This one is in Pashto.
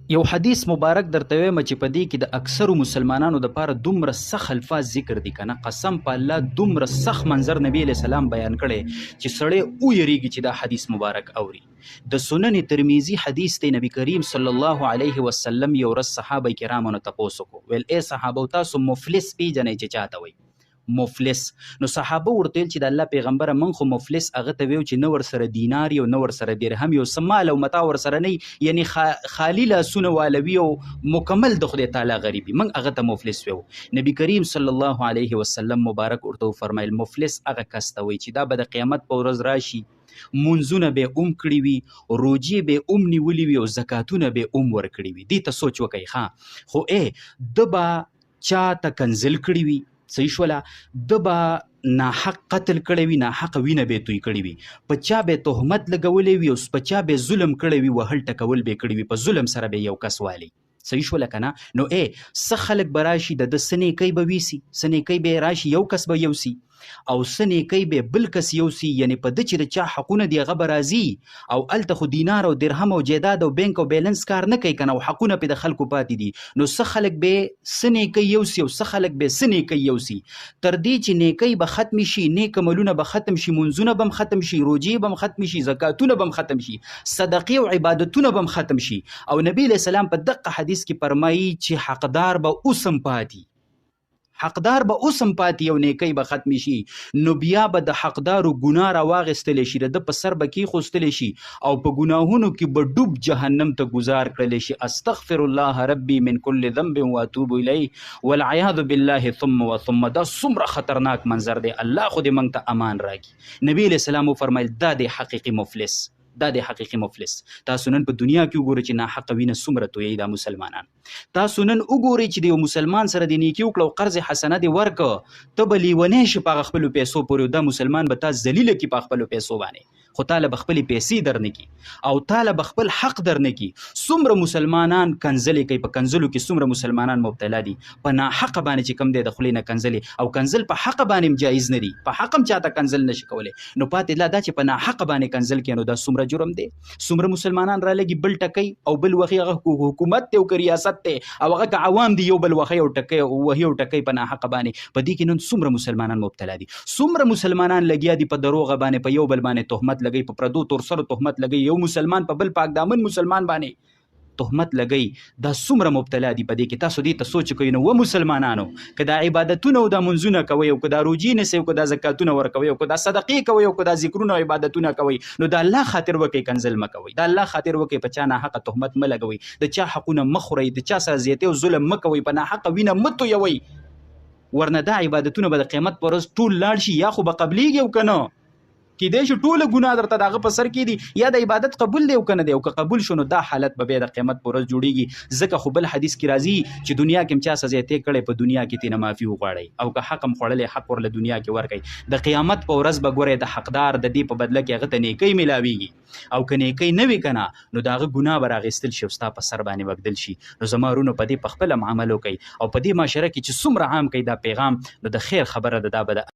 یو حدیث مبارک درته وایم چې په دې کې د اکثرو مسلمانانو دپاره دومره سخت الفاظ ذکر دي که نه، قسم په الله دومره سخت منظر نبی علیه السلام بیان کړی چې سړی ویریږي چې دا حدیث مبارک اوري. د سنن ترمیزی حدیث دی، نبی کریم صلی الله علیه وسلم یو ورځ صحابه کرامو نه تپوس وکړو، ویل ای صحابه تاسو مفلس پیژنئ چې چاته وایي؟ مفلس. نو صحابه ورته ویل چې د الله پیغمبره من خو مفلس هغه ته ویو چې نه ورسره دینار یو نه ورسره درهم یو څه مال او متاع ورسره نه، یعنی خالی لاسونه والوي او مکمل د خدای تعالی غریبي، من هغه ته مفلس ویو. نبی کریم صلی الله علیه وسلم مبارک ورته وفرمیل مفلس هغه کس ته وایي چې دا به د قیامت په ورځ راشي، منځونه به کړي وي، روجې به نیولي وي او زکاتونه به ورکړي وي. دې ته سوچ وکئ ښه، خو د به چاته کنزل کړي وي، صحیح شوله، د به ناحق قتل کړی وي، ناحق وینه به توی کړي وي، په چا به تهمت لګولی وي او په چا به ظلم کړی وي، وهل ټکول به کړي وي، په ظلم سره به یو کس والی. صحیح شوله که نه؟ نو څه خلک به راشي د څه نیکۍ به ویسي، څه نیکۍ به راشي یو کس به یوسي او څه نیکۍ به بل کس یوسي، یعنی په ده چې د چا حقونه دي هغه به راځي او هلته خو دینار او درهم او جیداد او بینک او بیلنس کار نه کوي که نه، او حقونه پې د خلکو پاتې دي. نو څه خلک به څه نیکۍ یوسي او څه خلک به څه نیکۍ یوسي، تر دې چې نیکۍ به ختم شي، نیک عملونه به ختم شي، منځونه به هم ختم شي، روجې به هم ختم شي، زکاتونه به هم ختم شي، صدقې او عبادتونه به هم ختم شي. او نبی علیه السلام په دقه حدیث کې فرمایي چې حقدار به اوسم پاتې، حقدار به اوسم پاتې، یو نیکۍ به ختم شي. نو بیا به د حقدارو ګناه راواغېستلی شي، د ده په سر به کېښوستلی شي او په ګناهونو کې به ډوب جهنم ته ګزار کړلی شي. استغفر الله ربي من كل ذنب واتوب الیه والعیاذ بالله ثم وثم. دا څومره خطرناک منظر دی، الله خو دې موږ ته امان راکړي. نبی علیه السلام وفرمیل دا دی حقیقي مفلس، دا دی حقیقي مفلس. تاسو نن په دنیا کې وګورئ چې ناحقه وینه څومره تویوي دا مسلمانان. تاسو نن وګورئ چې د یو مسلمان سره د نیکي وکړه او قرض حسنه دې ورکړه، ته به لیونی شي په هغه خپلو پیسو پورې، دا مسلمان به تا ذلیله کړي په خپلو پیسو باندې، خو تاله به خپلې پیسې درنه کړي او تاله به خپل حق درنه کړي. څومره مسلمانان کنځلې کوي، په کنځلو کې څومره مسلمانان مبتلا دي، په ناحقه باندې چې کوم دی د خولې نه کنځلې، او کنځل په حق باندې هم جایز نه دي، په حق هم چاته کنځل نشي کولی. نو پاتې لا دا چې په ناحقه باندې کنځل کوي، نو دا څومره جرم دی. څومره مسلمانان را لګي بل ټکی او بل وخی هغه حکومت دی او که ریاست دی او هغه که عوام دي یو بل وخی او ټکی وهي او ټکی په ناحقه باندې. په دې کې نن څومره مسلمانان مبتلا دي، څومره مسلمانان لګیا دي په دروغه باندې، په یو بل باندې تهمت لګي، په پردو تورسرو تهمت لګي، یو مسلمان په بل پاک دامن مسلمان باندې تهمت لګي. دا څومره مبتلا دي په دې کې. تاسو دې ته سوچ کوئ نو و مسلمانانو، که دا عبادتونه او دا منځونه کوئ او که دا روجې نیسئ او که دا زکاتونه ورکوئ او که دا صدقې کوئ او که دا ذکرونه او عبادتونه کوئ، نو د الله خاطر وکئ، کنځل مه کوئ، د الله خاطر وکئ، په چا ناحقه تهمت مه لګوئ، د چا حقونه مه خورئ، د چا سره زیاتۍ او ظلم مه کوئ، په ناحقه وینه مه تویوئ، ورنه دا عبادتونه به د قیامت په ورځ ټول لاړ شي، یا خو به قبلیږي او که نه کیدای شي ټوله ګناه درته د هغه په سر کې دي، یا د عبادت قبول دی او که نه دی، او که قبول شو نو دا حالت به بیا د قیامت په ورځ جوړیږي. ځکه خو بل حدیث کې راځي چې دنیا کې هم چا څه زیاتې کړی په دنیا کې ترېنه معافي وغواړئ، او که حق هم خوړلی حق ورله دنیا کې ورکئ. د قیامت په ورځ به ګورئ د حقدار د دې په بدله کې هغه ته نیکۍ میلاویږي، او که نیکۍ نه وي که نه نو د هغه ګناه به راغېستل شي او ستا په سر باندې وږدل شي. نو زما ورونو په دې په خپله هم عمل وکئ او په دې معاشره کې چې څومره عام کوي دا پیغام، نو د خیر خبره ده، دا به د